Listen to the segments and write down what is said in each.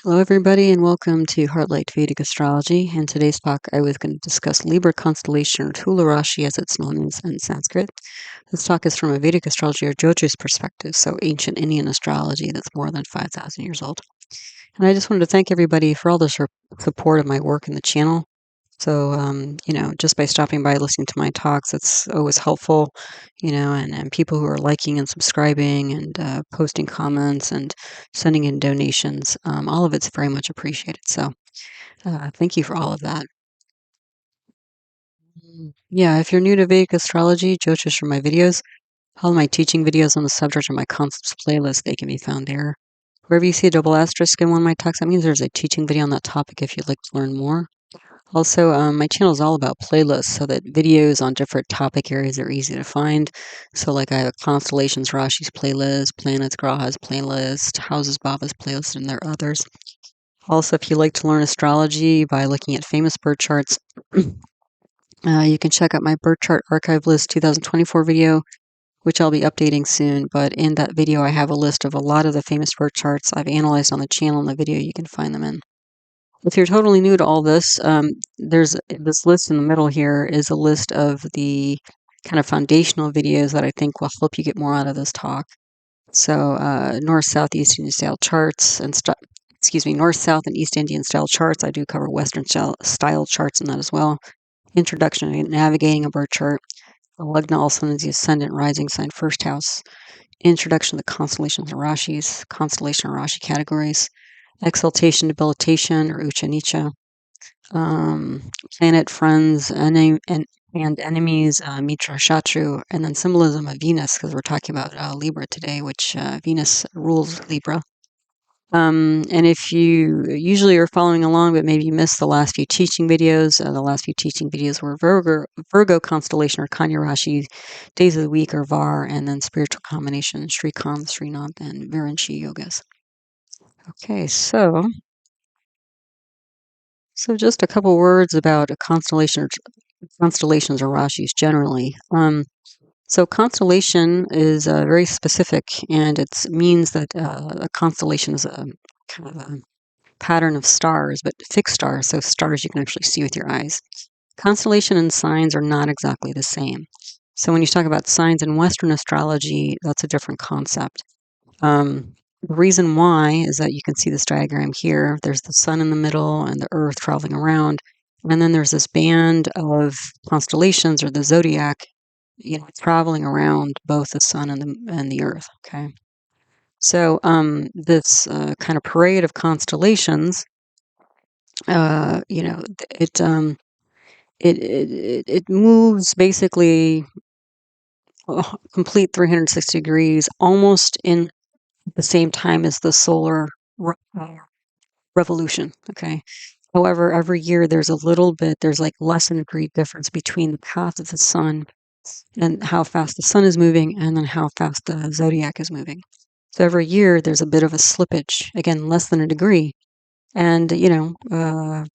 Hello, everybody, and welcome to Heartlight Vedic Astrology. In today's talk, I was going to discuss Libra Constellation, or Tula Rashi, as it's known in Sanskrit. This talk is from a Vedic astrology or Jyotish perspective, so ancient Indian astrology that's more than 5,000 years old. And I just wanted to thank everybody for all the support of my work in the channel. So, just by stopping by, listening to my talks, it's always helpful, and people who are liking and subscribing and posting comments and sending in donations, all of it's very much appreciated. So, thank you for all of that. Yeah, if you're new to Vedic astrology, Jyotish are my videos. All my teaching videos on the subject are my concepts playlist. They can be found there. Wherever you see a double asterisk in one of my talks, that means there's a teaching video on that topic if you'd like to learn more. Also, my channel is all about playlists so that videos on different topic areas are easy to find. So, like, I have a constellations Rashi's playlist, planets Graha's playlist, houses Bava's playlist, and there are others. Also, if you like to learn astrology by looking at famous birth charts, you can check out my birth chart archive list 2024 video, which I'll be updating soon. But in that video, I have a list of a lot of the famous birth charts I've analyzed on the channel. In the video, you can find them in. If you're totally new to all this, there's this list in the middle here is a list of the kind of foundational videos that I think will help you get more out of this talk. So north, south, east Indian style charts and north, south, and east Indian style charts. I do cover Western style charts in that as well. Introduction to navigating a birth chart. The lagna, also known as the ascendant, rising sign, first house. Introduction to the constellations and Rashis, constellation and Rashi categories. Exaltation, debilitation, or Ucha Nicha. Planet, friends, and enemies, Mitra, Shatru, and then symbolism of Venus, because we're talking about Libra today, which Venus rules Libra. And if you usually are following along, but maybe you missed the last few teaching videos, the last few teaching videos were Virgo constellation or Kanya Rashi, days of the week or Var, and then spiritual combination, Shrikant, Srinath, and Virenchi yogas. Okay, so just a couple words about a constellations or Rashis generally. So constellation is very specific, and it means that a constellation is a kind of a pattern of stars, but fixed stars, so stars you can actually see with your eyes. Constellation and signs are not exactly the same. So when you talk about signs in Western astrology, that's a different concept. The reason why is that you can see this diagram here. There's the sun in the middle and the earth traveling around. And then there's this band of constellations or the zodiac, traveling around both the sun and the earth. Okay. So this kind of parade of constellations, it moves basically a complete 360 degrees, almost in the same time as the solar revolution. Okay. However, every year there's like less than a degree difference between the path of the sun and how fast the sun is moving and then how fast the zodiac is moving. So every year there's a bit of a slippage, again, less than a degree. And,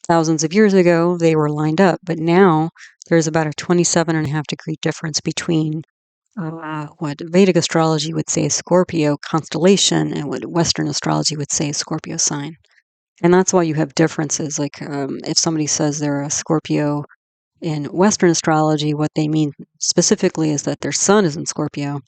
thousands of years ago, they were lined up, but now there's about a 27.5 degree difference between what Vedic astrology would say is Scorpio constellation and what Western astrology would say is Scorpio sign. And that's why you have differences. Like if somebody says they're a Scorpio in Western astrology, what they mean specifically is that their sun is in Scorpio.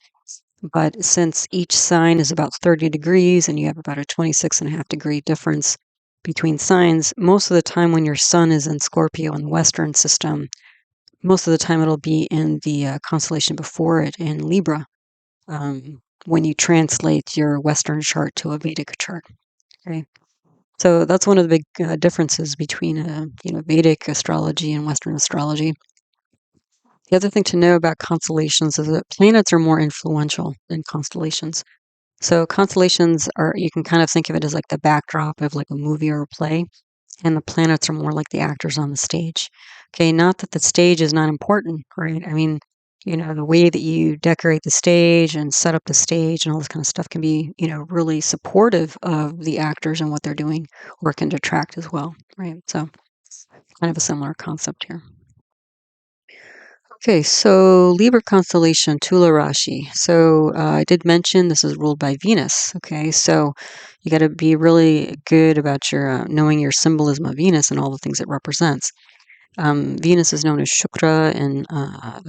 But since each sign is about 30 degrees and you have about a 26.5 degree difference between signs, most of the time when your sun is in Scorpio in the Western system, most of the time it'll be in the constellation before it in Libra when you translate your Western chart to a Vedic chart. Okay. So that's one of the big differences between Vedic astrology and Western astrology. The other thing to know about constellations is that planets are more influential than constellations. So constellations you can kind of think of it as like the backdrop of like a movie or a play, and the planets are more like the actors on the stage. Okay, not that the stage is not important, right? I mean, the way that you decorate the stage and set up the stage and all this kind of stuff can be, really supportive of the actors and what they're doing, or can detract as well, right? So kind of a similar concept here. Okay, so Libra Constellation, Tula Rashi. So I did mention this is ruled by Venus. Okay, so you got to be really good about your knowing your symbolism of Venus and all the things it represents. Venus is known as Shukra in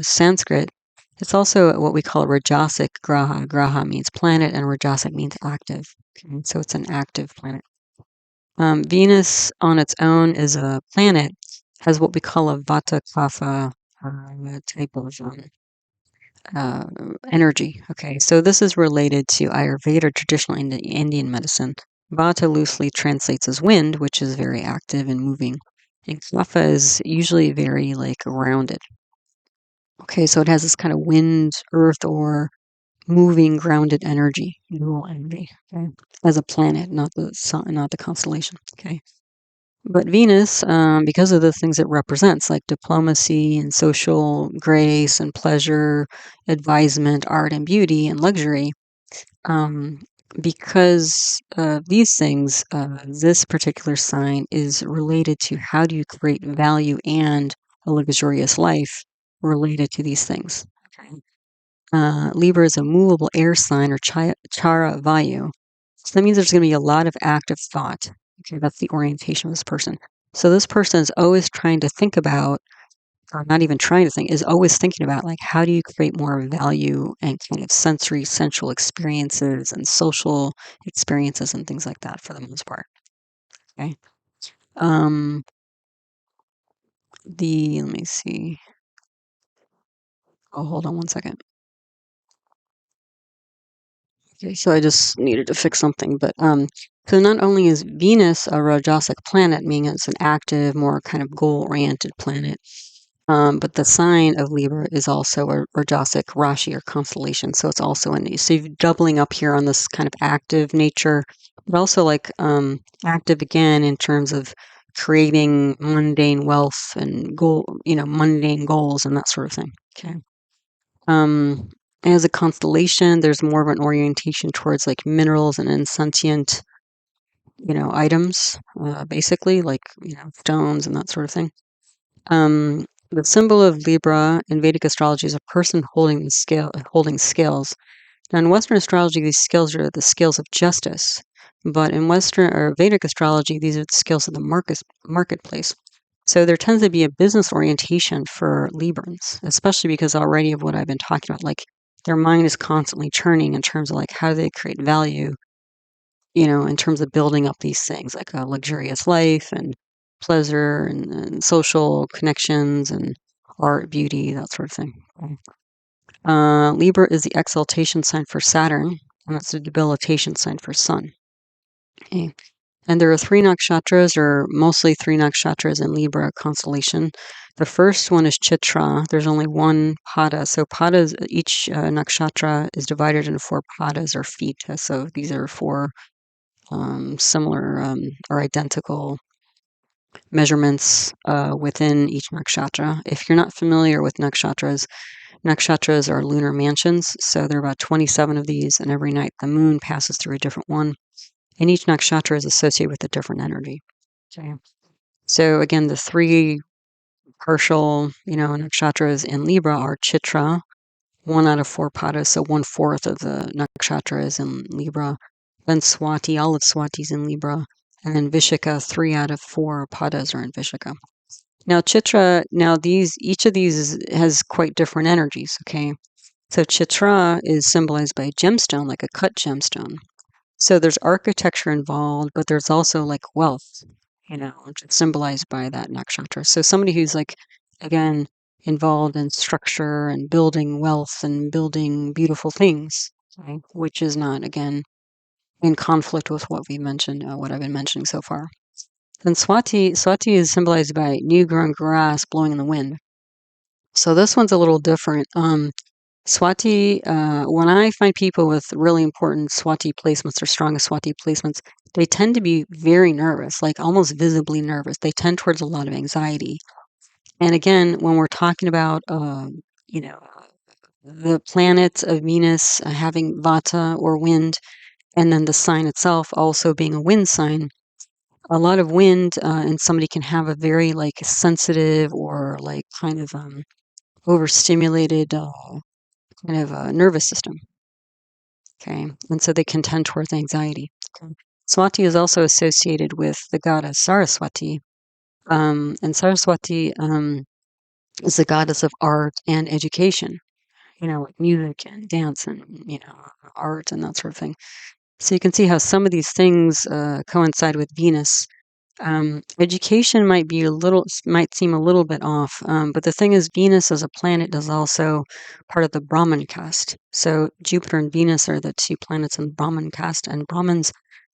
Sanskrit. It's also what we call a Rajasic Graha. Graha means planet, and Rajasic means active. Okay, so it's an active planet. Venus on its own is a planet, has what we call a Vata Kapha type of uh, energy. Okay, so this is related to Ayurveda, traditional Indian medicine. Vata loosely translates as wind, which is very active and moving. And Kapha is usually very like rounded. Okay, so it has this kind of wind, earth, or moving, grounded energy, dual energy. Okay, as a planet, not the sun, not the constellation. Okay. But Venus, because of the things it represents, like diplomacy and social grace and pleasure, advisement, art and beauty and luxury, um, because of these things, this particular sign is related to how do you create value and a luxurious life related to these things. Okay. Libra is a movable air sign or chara vayu. So that means there's going to be a lot of active thought. Okay, that's the orientation of this person. So this person is always trying to think about, or not even trying to think, is always thinking about like how do you create more value and kind of sensory, sensual experiences and social experiences and things like that for the most part. Okay. Um, let me see. Oh, hold on one second. Okay, so I just needed to fix something, but so not only is Venus a Rajasic planet, meaning it's an active, more kind of goal-oriented planet, but the sign of Libra is also a Rajasic Rashi or constellation, so it's also so you're doubling up here on this kind of active nature, but also like active again in terms of creating mundane wealth and mundane goals and that sort of thing. Okay. Um, as a constellation, there's more of an orientation towards like minerals and insentient, items, basically like, stones and that sort of thing. The symbol of Libra in Vedic astrology is a person holding scales. Now, in Western astrology, these scales are the scales of justice, but in Western or Vedic astrology, these are the scales of the marketplace. So there tends to be a business orientation for Librans, especially because already of what I've been talking about, like their mind is constantly churning in terms of like how do they create value, in terms of building up these things like a luxurious life and pleasure and social connections and art, beauty, that sort of thing. Libra is the exaltation sign for Saturn, and it's the debilitation sign for Sun. Okay. And there are three nakshatras, or mostly three nakshatras in Libra constellation. The first one is Chitra. There's only one pada. So padas, each nakshatra is divided into four padas or feet. So these are four similar or identical measurements within each nakshatra. If you're not familiar with nakshatras, nakshatras are lunar mansions. So there are about 27 of these, and every night the moon passes through a different one. And each nakshatra is associated with a different energy. Okay. So again, the three partial, nakshatras in Libra are Chitra, one out of four padas, so 1/4 of the nakshatra is in Libra. Then Swati, all of Swati is in Libra, and then Vishaka, 3 out of 4 padas are in Vishaka. Now Chitra, each of these has quite different energies. Okay, so Chitra is symbolized by a gemstone, like a cut gemstone. So there's architecture involved, but there's also like wealth, which is symbolized by that nakshatra. So somebody who's like, again, involved in structure and building wealth and building beautiful things, right? Which is not, again, in conflict with what we mentioned, what I've been mentioning so far. Then Swati is symbolized by new grown grass blowing in the wind. So this one's a little different. Swati, when I find people with really important Swati placements or strongest Swati placements, they tend to be very nervous, like almost visibly nervous. They tend towards a lot of anxiety. And again, when we're talking about, the planets of Venus having Vata or wind, and then the sign itself also being a wind sign, a lot of wind, and somebody can have a very like sensitive or like kind of overstimulated kind of nervous system. Okay, and so they can tend towards anxiety. Okay. Swati is also associated with the goddess Saraswati, and Saraswati is the goddess of art and education. Like music and dance and art and that sort of thing. So you can see how some of these things coincide with Venus. Education might seem a little bit off, but the thing is, Venus as a planet is also part of the Brahman caste. So Jupiter and Venus are the two planets in the Brahman caste, and the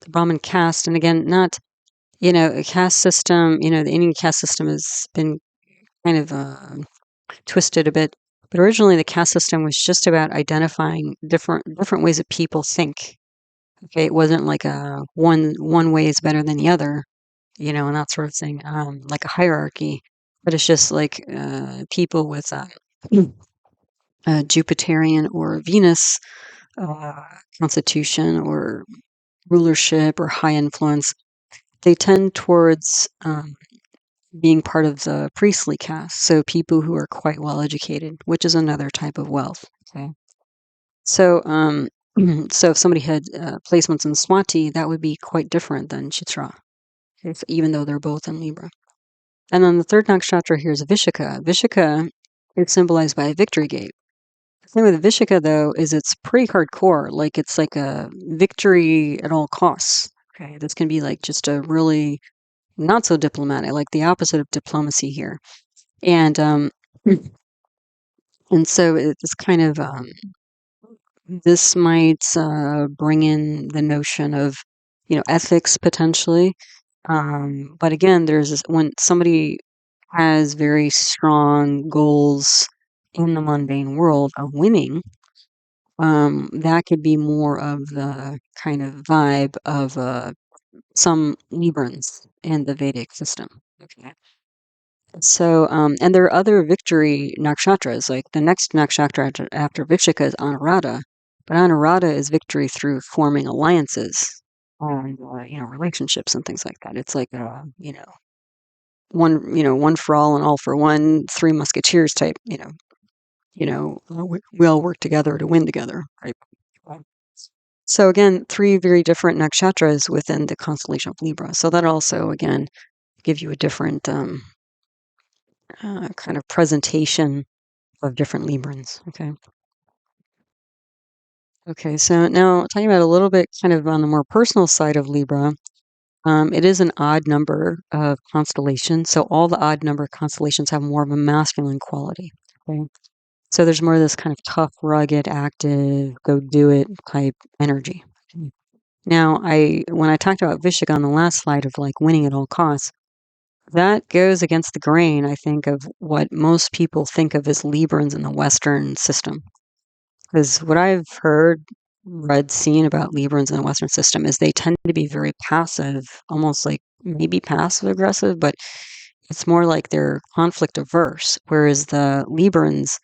Brahman caste, and again, not a caste system. The Indian caste system has been kind of twisted a bit, but originally the caste system was just about identifying different ways that people think. Okay, it wasn't like a one way is better than the other, and that sort of thing, like a hierarchy. But it's just like people with a Jupiterian or Venus uh, constitution or rulership or high influence, they tend towards being part of the priestly caste. So people who are quite well educated, which is another type of wealth. Okay, so so if somebody had placements in Swati, that would be quite different than Chitra. Okay, so even though they're both in Libra. And then the third nakshatra here is Vishaka. Vishaka is symbolized by a victory gate. The thing with Vishaka, though, is it's pretty hardcore. Like it's like a victory at all costs. Okay, this can be like just a really not so diplomatic, like the opposite of diplomacy here. And and so it's kind of this might bring in the notion of ethics potentially. But again, when somebody has very strong goals in the mundane world of winning, that could be more of the kind of vibe of some Librans in the Vedic system. Okay. So, and there are other victory nakshatras, like the next nakshatra after Vishaka is Anuradha, but Anuradha is victory through forming alliances and, relationships and things like that. It's like, one for all and all for one, Three Musketeers type, we all work together to win together, right? So again, three very different nakshatras within the constellation of Libra. So that also, again, gives you a different kind of presentation of different Librans. Okay. Okay. So now talking about a little bit kind of on the more personal side of Libra, it is an odd number of constellations. So all the odd number constellations have more of a masculine quality. Okay. So there's more of this kind of tough, rugged, active, go do it type energy. Now, when I talked about Vishaka on the last slide of like winning at all costs, that goes against the grain, I think, of what most people think of as Librans in the Western system. Because what I've heard, read, seen about Librans in the Western system is they tend to be very passive, almost like maybe passive aggressive, but it's more like they're conflict averse, whereas the Librans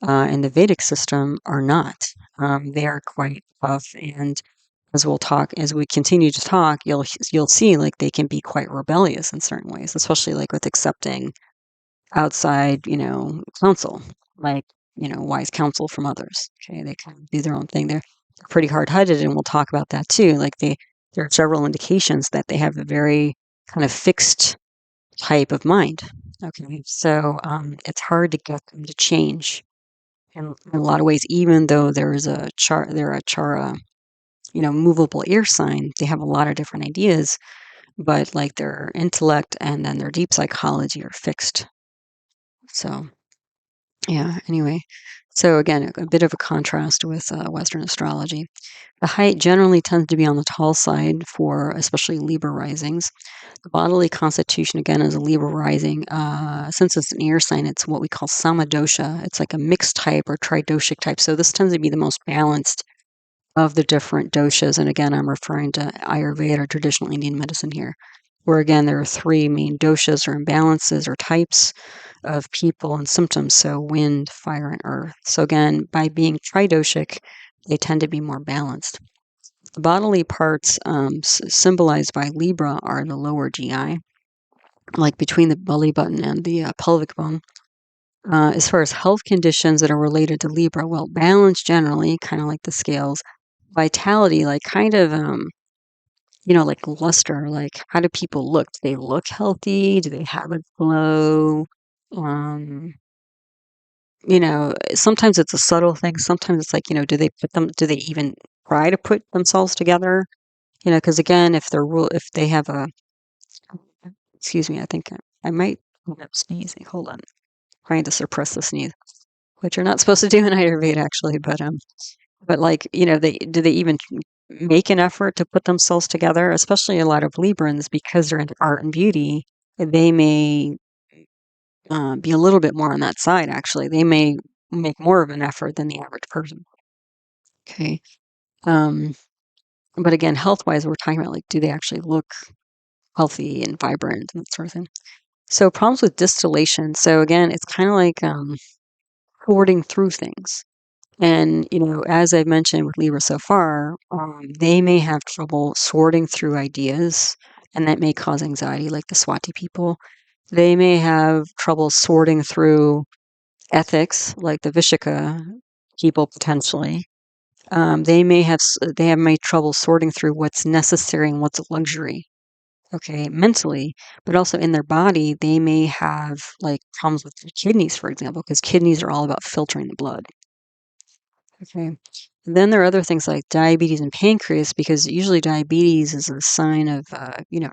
in the Vedic system are not. They are quite tough, and as we continue to talk, you'll see like they can be quite rebellious in certain ways, especially like with accepting outside, counsel, like wise counsel from others. Okay, they kind of do their own thing. They're pretty hard-headed, and we'll talk about that too. Like there are several indications that they have a very kind of fixed type of mind. Okay, so it's hard to get them to change in a lot of ways, even though they're a chara, movable air sign. They have a lot of different ideas, but like their intellect and then their deep psychology are fixed. So, yeah, anyway. So again, a bit of a contrast with Western astrology. The height generally tends to be on the tall side for especially Libra risings. The bodily constitution, again, is a Libra rising. Since it's an air sign, it's what we call samadosha. It's like a mixed type or tridoshic type. So this tends to be the most balanced of the different doshas. And again, I'm referring to Ayurveda or traditional Indian medicine here, where again, there are three main doshas or imbalances or types of people and symptoms. So wind, fire, and earth. So again, by being tridoshic, they tend to be more balanced. The bodily parts symbolized by Libra are the lower GI, like between the belly button and the pelvic bone. As far as health conditions that are related to Libra, well, balance generally, kind of like the scales. Vitality, like kind of, like luster, like how do people look? Do they look healthy? Do they have a glow? Um, sometimes it's a subtle thing. Sometimes it's like, do they even try to put themselves together? Because again, if they have excuse me, I think I might end up sneezing. Hold on. Trying to suppress the sneeze, which you're not supposed to do in Ayurveda actually, but like, do they even make an effort to put themselves together? Especially a lot of Librans, because they're into art and beauty, they may be a little bit more on that side, actually. They may make more of an effort than the average person. Okay. Um, but again, health wise, we're talking about like, do they actually look healthy and vibrant and that sort of thing? So, problems with distillation. So, again, it's kind of like sorting through things. And, as I've mentioned with Libra so far, they may have trouble sorting through ideas, and that may cause anxiety, like the Swati people. They may have trouble sorting through ethics, like the Vishaka people potentially. They have made trouble sorting through what's necessary and what's a luxury. Okay, mentally, but also in their body, they may have like problems with their kidneys, for example, because kidneys are all about filtering the blood. Okay. Then there are other things like diabetes and pancreas, because usually diabetes is a sign of,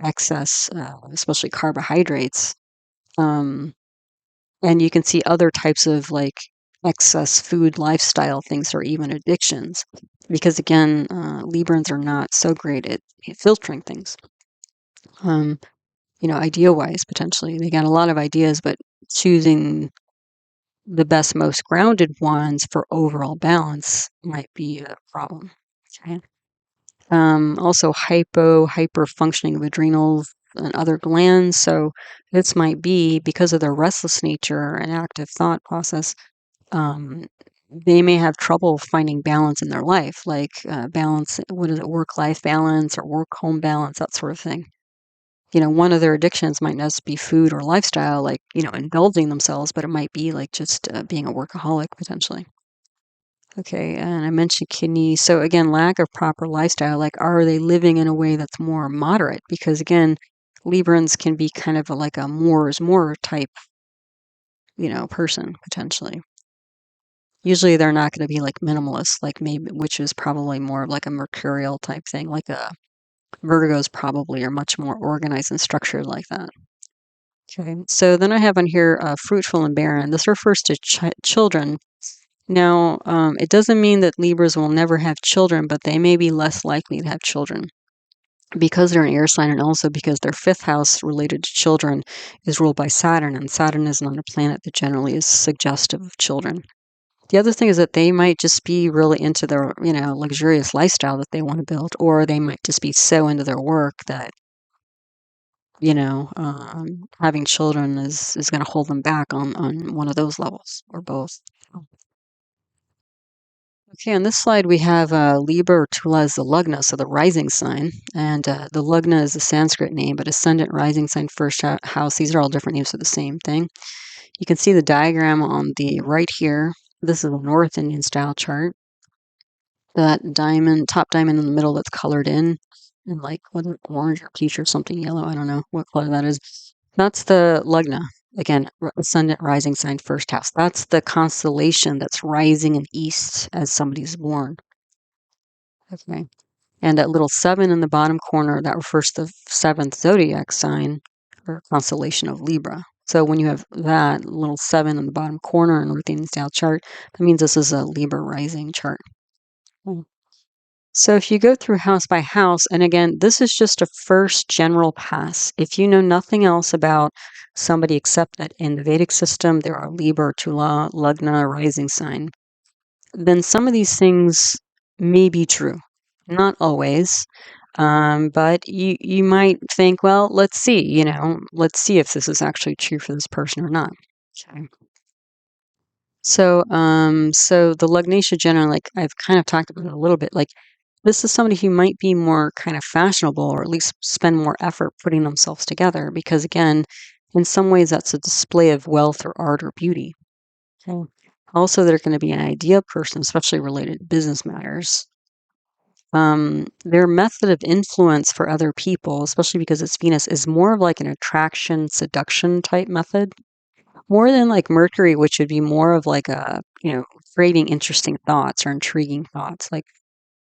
excess, especially carbohydrates. Um, and you can see other types of like excess food lifestyle things or even addictions, because again, Librans are not so great at filtering things. Um, idea wise, potentially. They got a lot of ideas, but choosing the best, most grounded ones for overall balance might be a problem. Okay. Also hyper functioning of adrenals and other glands. So this might be because of their restless nature and active thought process. Um, they may have trouble finding balance in their life, like balance. What is it? Work-life balance or work-home balance, that sort of thing. One of their addictions might not just be food or lifestyle, like, indulging themselves, but it might be like just being a workaholic potentially. Okay, and I mentioned kidneys. So again, lack of proper lifestyle, like are they living in a way that's more moderate? Because again, Librans can be kind of like a more is more type, person potentially. Usually they're not going to be like minimalist, like maybe, which is probably more of like a mercurial type thing, like a Virgos probably are much more organized and structured like that. Okay, so then I have on here fruitful and barren. This refers to children. Now, it doesn't mean that Libras will never have children, but they may be less likely to have children because they're an air sign, and also because their fifth house related to children is ruled by Saturn, and Saturn is not a planet that generally is suggestive of children. The other thing is that they might just be really into their, luxurious lifestyle that they want to build, or they might just be so into their work that, having children is going to hold them back on one of those levels or both. Okay, on this slide we have Libra or Tula as the lagna, so the rising sign, and the lagna is a Sanskrit name, but ascendant, rising sign, first house, these are all different names for the same thing. You can see the diagram on the right here. This is a North Indian style chart. That diamond, top diamond in the middle that's colored in like whether orange or peach or something yellow, I don't know what color that is. That's the lagna. Again, ascendant, rising sign, first house. That's the constellation that's rising in east as somebody's born. Okay. And that little 7 in the bottom corner, that refers to the 7th zodiac sign or constellation of Libra. So when you have that little 7 in the bottom corner in North Indian style chart, that means this is a Libra rising chart. So if you go through house by house, and again, this is just a first general pass. If you know nothing else about somebody except that in the Vedic system there are Libra, Tula, lagna, rising sign, then some of these things may be true. Not always. But you might think, well, let's see, let's see if this is actually true for this person or not. Okay. So the Lugnatia generally, like I've kind of talked about it a little bit, like this is somebody who might be more kind of fashionable, or at least spend more effort putting themselves together, because again, in some ways that's a display of wealth or art or beauty. Okay. Also, they're going to be an idea person, especially related to business matters. Their method of influence for other people, especially because it's Venus, is more of like an attraction, seduction type method, more than like Mercury, which would be more of like a, creating interesting thoughts or intriguing thoughts, like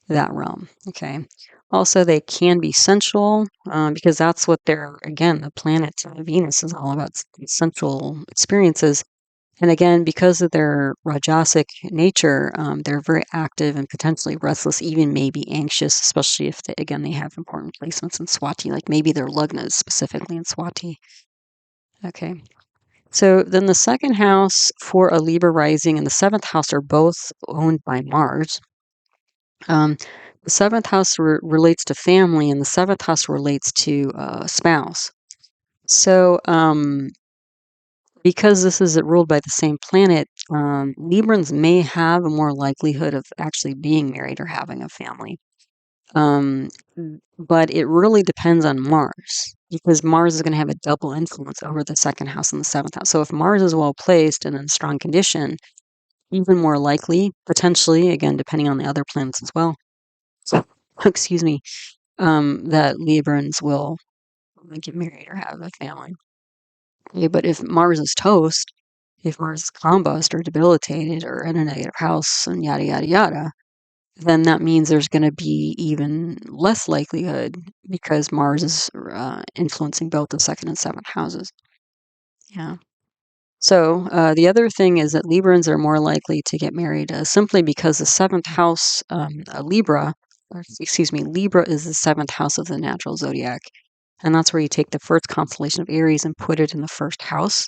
that realm. Okay. Also, they can be sensual because that's what they're, again, the planet Venus is all about sensual experiences. And again, because of their Rajasic nature, they're very active and potentially restless, even maybe anxious, especially if, they have important placements in Swati, like maybe their lagnas specifically in Swati. Okay. So then the second house for a Libra rising and the seventh house are both owned by Mars. The seventh house relates to family, and the seventh house relates to spouse. So, because this is ruled by the same planet, Librans may have a more likelihood of actually being married or having a family. But it really depends on Mars because Mars is going to have a double influence over the second house and the seventh house. So if Mars is well placed and in strong condition, even more likely, potentially, again, depending on the other planets as well. So, excuse me, that Librans will get married or have a family. Okay, but if Mars is toast, if Mars is combust or debilitated or in a negative house and yada, yada, yada, then that means there's going to be even less likelihood because Mars is influencing both the second and seventh houses. Yeah. So the other thing is that Librans are more likely to get married simply because the seventh house, Libra is the seventh house of the natural zodiac. And that's where you take the first constellation of Aries and put it in the first house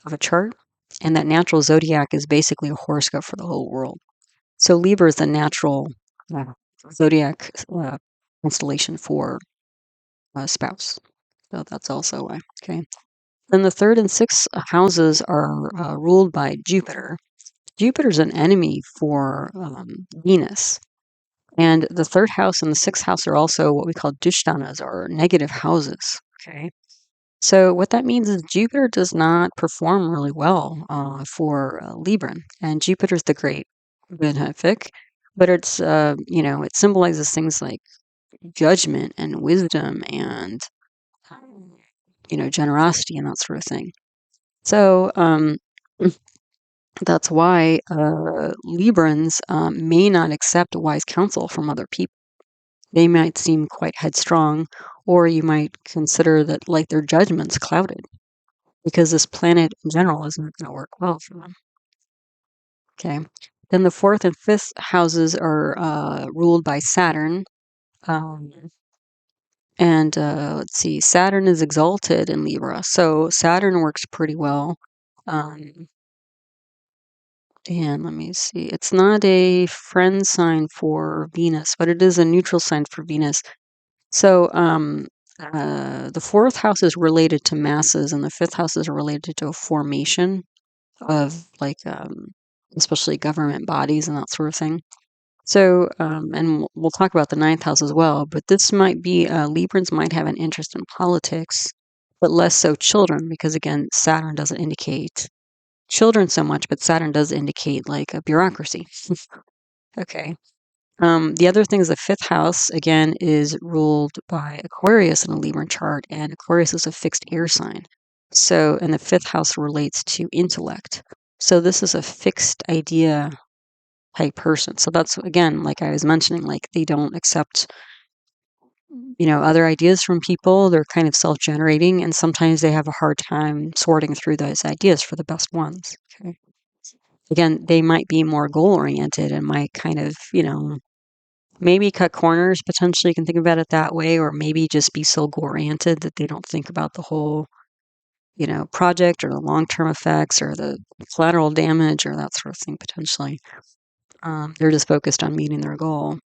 of a chart. And that natural zodiac is basically a horoscope for the whole world. So Libra is the natural zodiac constellation for a spouse. So that's also why. Okay. Then the third and sixth houses are ruled by Jupiter. Jupiter's an enemy for Venus. And the third house and the sixth house are also what we call dushtanas, or negative houses. Okay. So what that means is Jupiter does not perform really well for Libran, and Jupiter's the great benefic, but it's it symbolizes things like judgment and wisdom and generosity and that sort of thing. So that's why Librans may not accept wise counsel from other people. They might seem quite headstrong, or you might consider that like their judgment's clouded because this planet in general isn't going to work well for them. Okay. Then the fourth and fifth houses are ruled by Saturn. Um, and let's see, Saturn is exalted in Libra. So Saturn works pretty well. And let me see, it's not a friend sign for Venus, but it is a neutral sign for Venus. So the fourth house is related to masses, and the fifth house is related to a formation of like especially government bodies and that sort of thing. So and we'll talk about the ninth house as well, but this might be Librans might have an interest in politics, but less so children, because again Saturn doesn't indicate children so much, but Saturn does indicate like a bureaucracy. Okay. The other thing is the fifth house, again, is ruled by Aquarius in a Libran chart, and Aquarius is a fixed air sign. So, and the fifth house relates to intellect. So, this is a fixed idea type person. So, that's again, like I was mentioning, like they don't accept, other ideas from people. They're kind of self generating, and sometimes they have a hard time sorting through those ideas for the best ones. Okay. Again, they might be more goal oriented and might kind of, maybe cut corners potentially. You can think about it that way, or maybe just be so goal oriented that they don't think about the whole, project or the long term effects or the collateral damage or that sort of thing potentially. They're just focused on meeting their goal,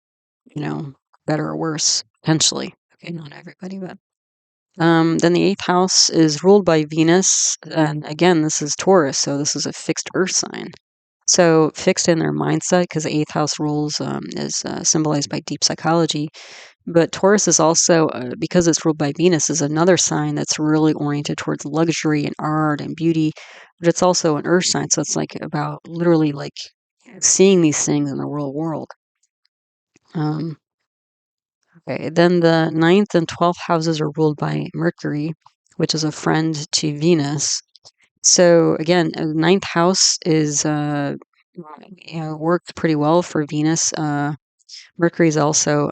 better or worse, potentially. Okay, not everybody, but. Then the eighth house is ruled by Venus. And again, this is Taurus, so this is a fixed earth sign. So fixed in their mindset, because the eighth house rules is symbolized by deep psychology. But Taurus is also, because it's ruled by Venus, is another sign that's really oriented towards luxury and art and beauty. but it's also an earth sign. So it's like about literally like seeing these things in the real world. Okay, then the ninth and 12th houses are ruled by Mercury, which is a friend to Venus. So again, ninth house is worked pretty well for Venus. Mercury is also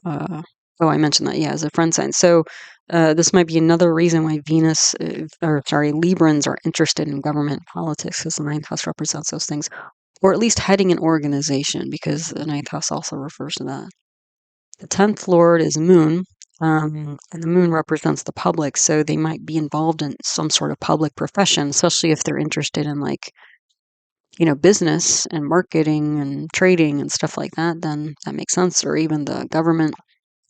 oh, I mentioned that, yeah, as a friend sign. So this might be another reason why Venus, or sorry, Librans are interested in government politics, because the ninth house represents those things, or at least heading an organization, because the ninth house also refers to that. The 10th lord is Moon, and the moon represents the public, so they might be involved in some sort of public profession, especially if they're interested in like, business and marketing and trading and stuff like that, then that makes sense, or even the government.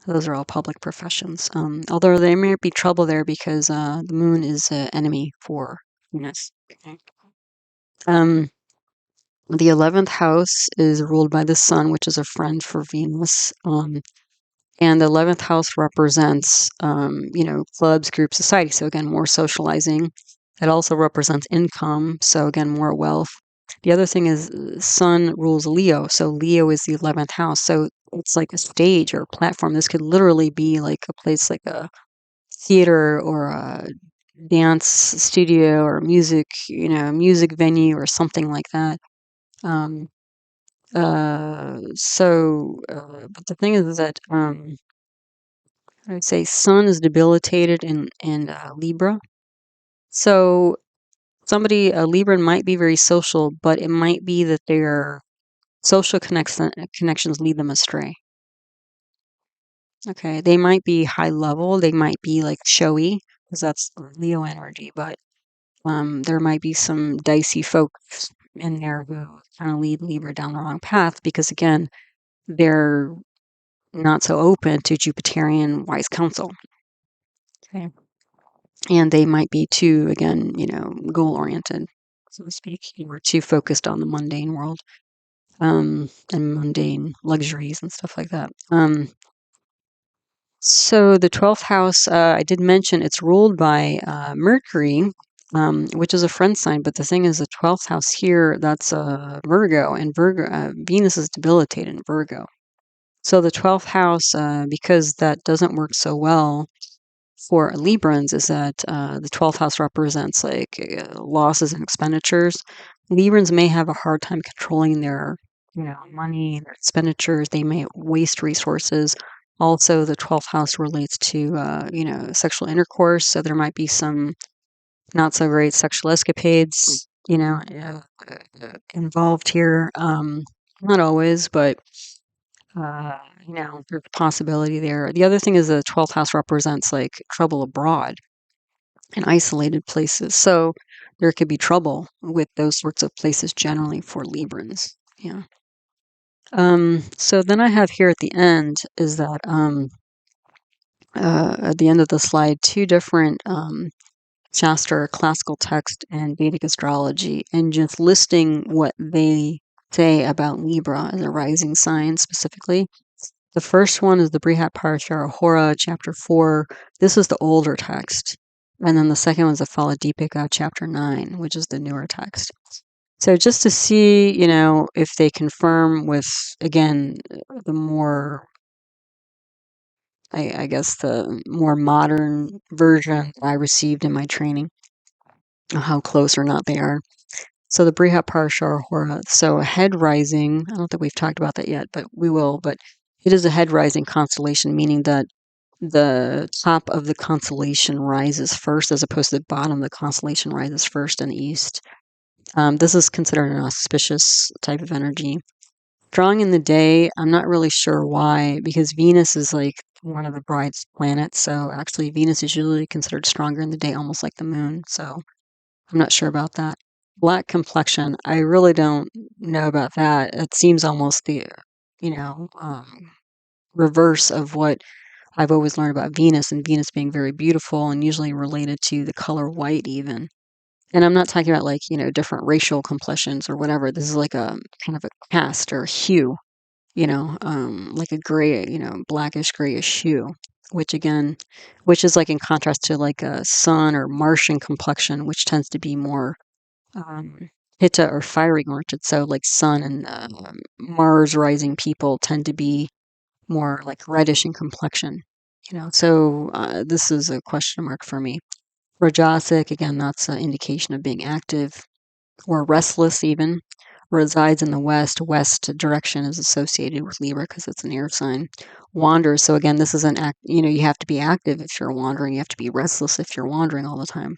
Those are all public professions. Although there may be trouble there because the moon is an enemy for Venus. Okay. The 11th house is ruled by the sun, which is a friend for Venus. And the 11th house represents, clubs, groups, society. So again, more socializing. It also represents income. So again, more wealth. The other thing is sun rules Leo. So Leo is the 11th house. So it's like a stage or a platform. This could literally be like a place like a theater or a dance studio or music venue or something like that. Um, but the thing is that, I'd say sun is debilitated in Libra. So a Libra might be very social, but it might be that their social connections lead them astray. Okay, they might be high level, they might be like showy, because that's Leo energy, but there might be some dicey folks in there who kind of lead Libra down the wrong path, because again, they're not so open to Jupiterian wise counsel. Okay. And they might be too, again, goal oriented, so to speak, or too focused on the mundane world, and mundane luxuries and stuff like that. So the 12th house, I did mention it's ruled by Mercury, which is a friend sign. But the thing is, the 12th house here, that's Virgo, and Venus is debilitated in Virgo. So the 12th house, because that doesn't work so well for Librans, is that the 12th house represents like losses and expenditures. Librans may have a hard time controlling their money, their expenditures. They may waste resources. Also, the 12th house relates to sexual intercourse, so there might be some not so great sexual escapades involved here. Not always, but there's a possibility there. The other thing is the 12th house represents like trouble abroad in isolated places. So there could be trouble with those sorts of places generally for Librans. Yeah. So then I have here at the end is that at the end of the slide, two different Shastra, classical text, and Vedic astrology, and just listing what they say about Libra as a rising sign specifically. The first one is the Brihat Parashara Hora, chapter 4. This is the older text. And then the second one is the Phaladipika, chapter 9, which is the newer text. So just to see, if they confirm with, again, the more, I guess, the more modern version I received in my training, how close or not they are. So the Brihat Parashara Hora, so a head rising, I don't think we've talked about that yet, but we will, but it is a head rising constellation, meaning that the top of the constellation rises first, as opposed to the bottom of the constellation rises first in the east. This is considered an auspicious type of energy. Strong in the day, I'm not really sure why, because Venus is like one of the bride's planets. So actually, Venus is usually considered stronger in the day, almost like the moon. So I'm not sure about that. Black complexion, I really don't know about that. It seems almost the, reverse of what I've always learned about Venus, and Venus being very beautiful and usually related to the color white, even. And I'm not talking about like, different racial complexions or whatever. This is like a kind of a cast or hue, like a gray, blackish, grayish hue, which is like in contrast to like a sun or Martian complexion, which tends to be more Pitta or fiery orchid. So like Sun and Mars rising people tend to be more like reddish in complexion. So this is a question mark for me. Rajasic, again, that's an indication of being active or restless even. Resides in the west. West direction is associated with Libra because it's an air sign. Wanders. So again, this is an act. You have to be active if you're wandering. You have to be restless if you're wandering all the time.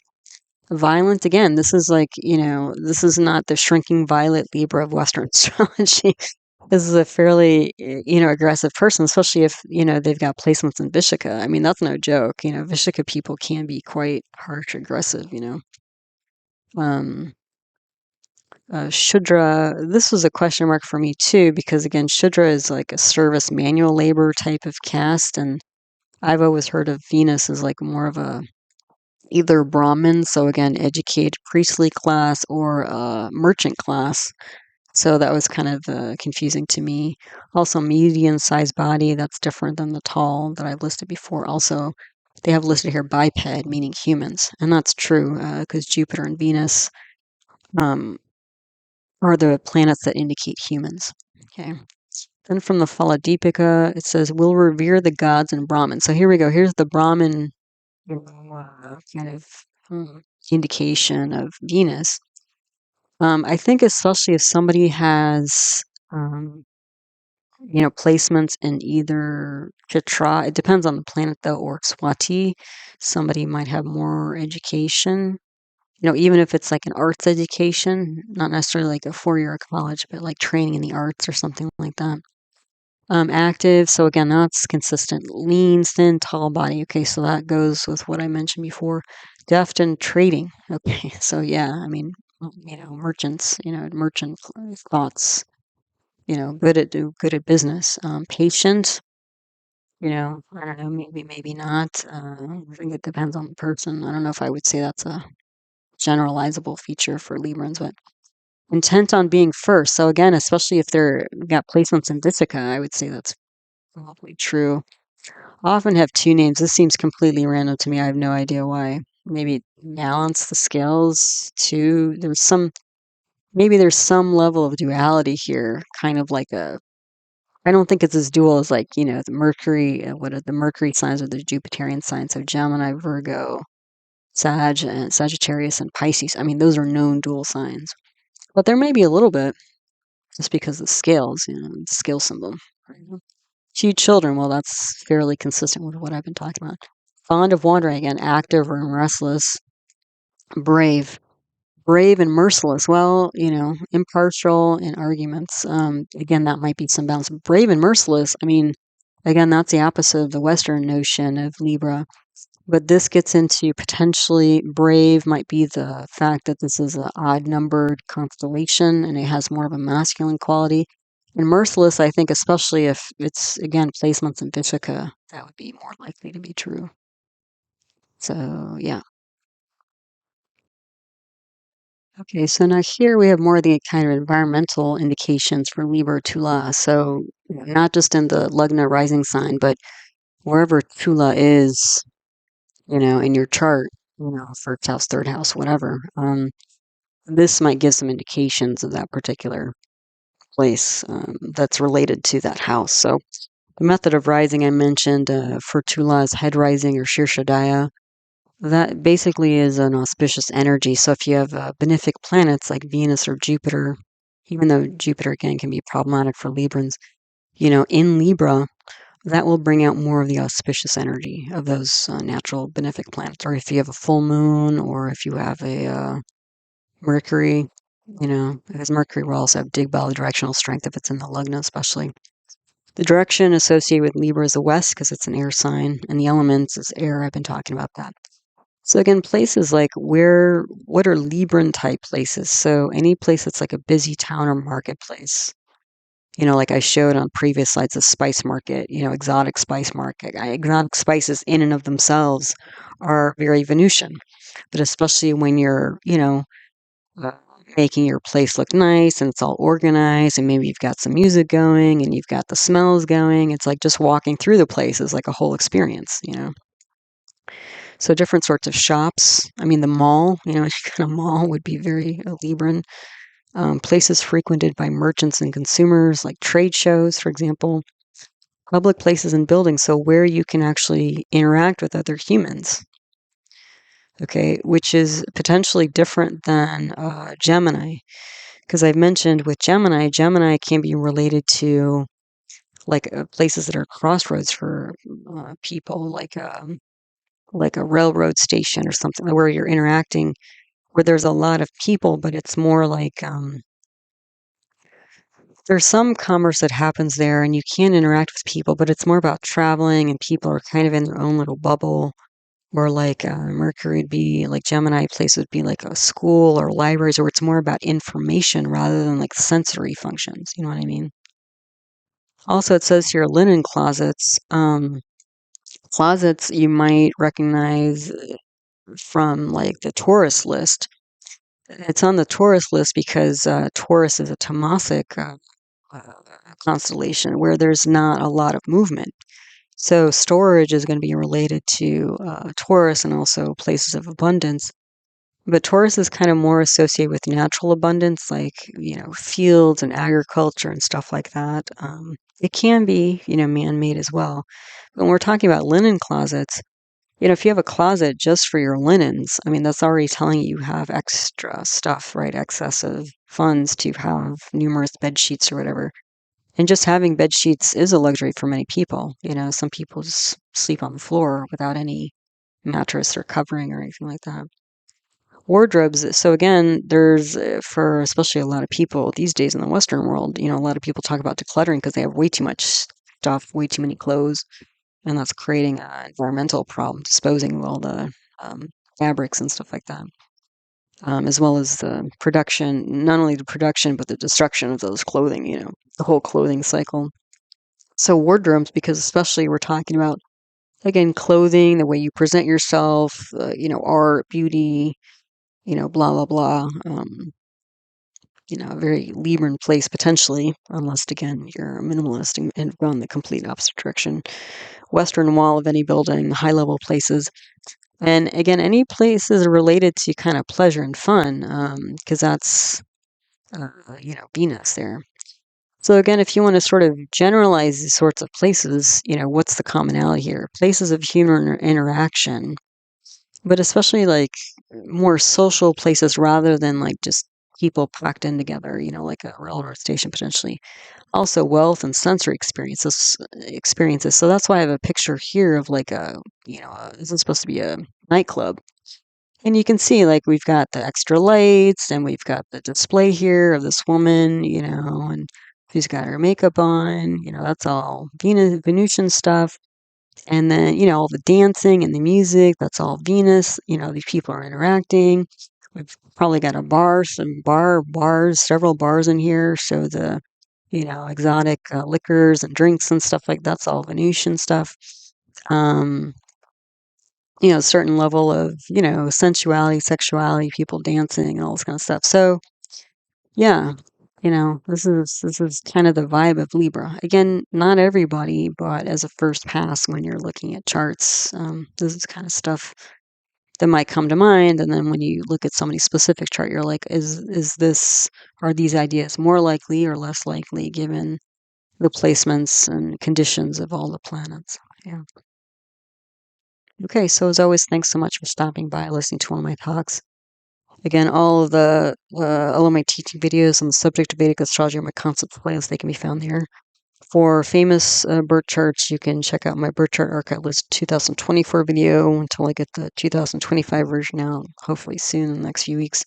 Violent, again, this is like, this is not the shrinking violet Libra of Western astrology. This is a fairly, aggressive person, especially if, they've got placements in Vishaka. I mean, that's no joke. Vishaka people can be quite harsh, aggressive. Um, Shudra, this was a question mark for me too, because again, Shudra is like a service manual labor type of caste. And I've always heard of Venus as like more of a either Brahmin, so again, educated priestly class, or merchant class. So that was kind of confusing to me. Also, medium-sized body, that's different than the tall that I've listed before. Also, they have listed here biped, meaning humans. And that's true because Jupiter and Venus um, are the planets that indicate humans. Okay. Then from the Phaladipika, it says, we'll revere the gods and Brahmin. So here we go. Here's the Brahmin kind of indication of Venus. I think especially if somebody has, placements in either Chitra, it depends on the planet though, or Swati, somebody might have more education. Even if it's like an arts education, not necessarily like a 4-year college, but like training in the arts or something like that. Active, so again, that's consistent. Lean, thin, tall body. Okay, so that goes with what I mentioned before. Deft in trading. Okay, so yeah, I mean, merchants, merchant thoughts, good at business. Patient, I don't know, maybe not. I think it depends on the person. I don't know if I would say that's a generalizable feature for Librans, but intent on being first. So again, especially if they're got placements in Vesica, I would say that's probably true. Often have two names. This seems completely random to me. I have no idea why. Maybe balance the scales too. Maybe there's some level of duality here, kind of like I don't think it's as dual as like, the Mercury, what are the Mercury signs or the Jupiterian signs. So Gemini, Virgo, Sag, and Sagittarius, and Pisces. I mean, those are known dual signs. But there may be a little bit just because of the scales, the scale symbol. Two children, well, that's fairly consistent with what I've been talking about. Fond of wandering, again, active or restless. Brave. Brave and merciless. Well, impartial in arguments. Again, that might be some balance. Brave and merciless, I mean, again, that's the opposite of the Western notion of Libra. But this gets into potentially brave might be the fact that this is an odd numbered constellation and it has more of a masculine quality. And merciless, I think, especially if it's, again, placements in Vishaka, that would be more likely to be true. So, yeah. Okay, so now here we have more of the kind of environmental indications for Libra Tula. So, not just in the lagna rising sign, but wherever Tula is, in your chart, first house, third house, whatever. This might give some indications of that particular place that's related to that house. So the method of rising I mentioned for Tula is head rising or Shirshadaya. That basically is an auspicious energy. So if you have benefic planets like Venus or Jupiter, even though Jupiter again can be problematic for Librans, in Libra, that will bring out more of the auspicious energy of those natural benefic planets. Or if you have a full moon, or if you have a Mercury, because Mercury will also have Digbala directional strength if it's in the lagna, especially. The direction associated with Libra is the west because it's an air sign, and the elements is air. I've been talking about that. So again, places like what are Libran type places? So any place that's like a busy town or marketplace, like I showed on previous slides, a spice market, exotic spice market. Exotic spices in and of themselves are very Venusian, but especially when you're, uh, making your place look nice and it's all organized and maybe you've got some music going and you've got the smells going. It's like just walking through the place is like a whole experience. So different sorts of shops. I mean, the mall, any kind of mall would be very Libran. Places frequented by merchants and consumers, like trade shows, for example. Public places and buildings, so where you can actually interact with other humans. Okay, which is potentially different than Gemini. Because I've mentioned with Gemini can be related to like places that are crossroads for people, like a railroad station or something where you're interacting, where there's a lot of people, but it's more like there's some commerce that happens there and you can interact with people, but it's more about traveling and people are kind of in their own little bubble. Or like Mercury would be like Gemini place would be like a school or libraries, where it's more about information rather than like sensory functions. You know what I mean? Also, it says here linen closets. Closets you might recognize from like the Taurus list. It's on the Taurus list because Taurus is a Tamasic uh, constellation where there's not a lot of movement. So storage is going to be related to Taurus and also places of abundance. But Taurus is kind of more associated with natural abundance, like, fields and agriculture and stuff like that. It can be, man-made as well. But when we're talking about linen closets, if you have a closet just for your linens, I mean, that's already telling you have extra stuff, right? Excessive funds to have numerous bed sheets or whatever. And just having bed sheets is a luxury for many people. Some people just sleep on the floor without any mattress or covering or anything like that. Wardrobes. So again, there's for especially a lot of people these days in the Western world, a lot of people talk about decluttering because they have way too much stuff, way too many clothes, and that's creating an environmental problem, disposing of all the fabrics and stuff like that, as well as the production, not only the production, but the destruction of those clothing, the whole clothing cycle. So wardrobes, because especially we're talking about, again, clothing, the way you present yourself, art, beauty, blah, blah, blah. A very Libran place potentially, unless, again, you're a minimalist and run the complete opposite direction. Western wall of any building, high level places. And again, any places related to kind of pleasure and fun, because that's, Venus there. So again, if you want to sort of generalize these sorts of places, what's the commonality here? Places of human interaction, but especially like more social places rather than like just people packed in together, like a railroad station potentially. Also wealth and sensory experiences. So that's why I have a picture here of like this is supposed to be a nightclub. And you can see like we've got the extra lights and we've got the display here of this woman, and she's got her makeup on, that's all Venusian stuff. And then, all the dancing and the music, that's all Venus. These people are interacting. We've probably got a bar, bars, several bars in here. So the, exotic liquors and drinks and stuff like that's all Venusian stuff. Um, a certain level of, sensuality, sexuality, people dancing and all this kind of stuff. So yeah, this is kind of the vibe of Libra. Again, not everybody, but as a first pass when you're looking at charts, this is kind of stuff that might come to mind. And then when you look at somebody's specific chart, you're like, are these ideas more likely or less likely given the placements and conditions of all the planets? Yeah. Okay, so as always, thanks so much for stopping by, listening to one of my talks. Again, all of my teaching videos on the subject of Vedic astrology are my concept playlist. They can be found there. For famous birth charts, you can check out my birth chart archive list 2024 video until I get the 2025 version out, hopefully soon in the next few weeks.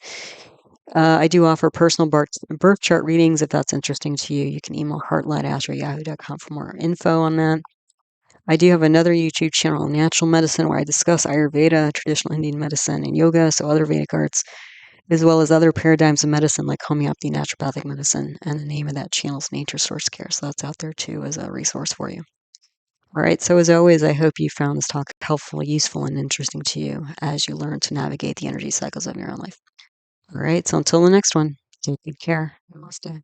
I do offer personal birth chart readings if that's interesting to you. You can email heartlight@yahoo.com for more info on that. I do have another YouTube channel on natural medicine where I discuss Ayurveda, traditional Indian medicine, and yoga, so other Vedic arts, as well as other paradigms of medicine like homeopathy, naturopathic medicine, and the name of that channel is Nature Source Care, so that's out there too as a resource for you. All right, so as always, I hope you found this talk helpful, useful, and interesting to you as you learn to navigate the energy cycles of your own life. All right, so until the next one, take good care. Namaste.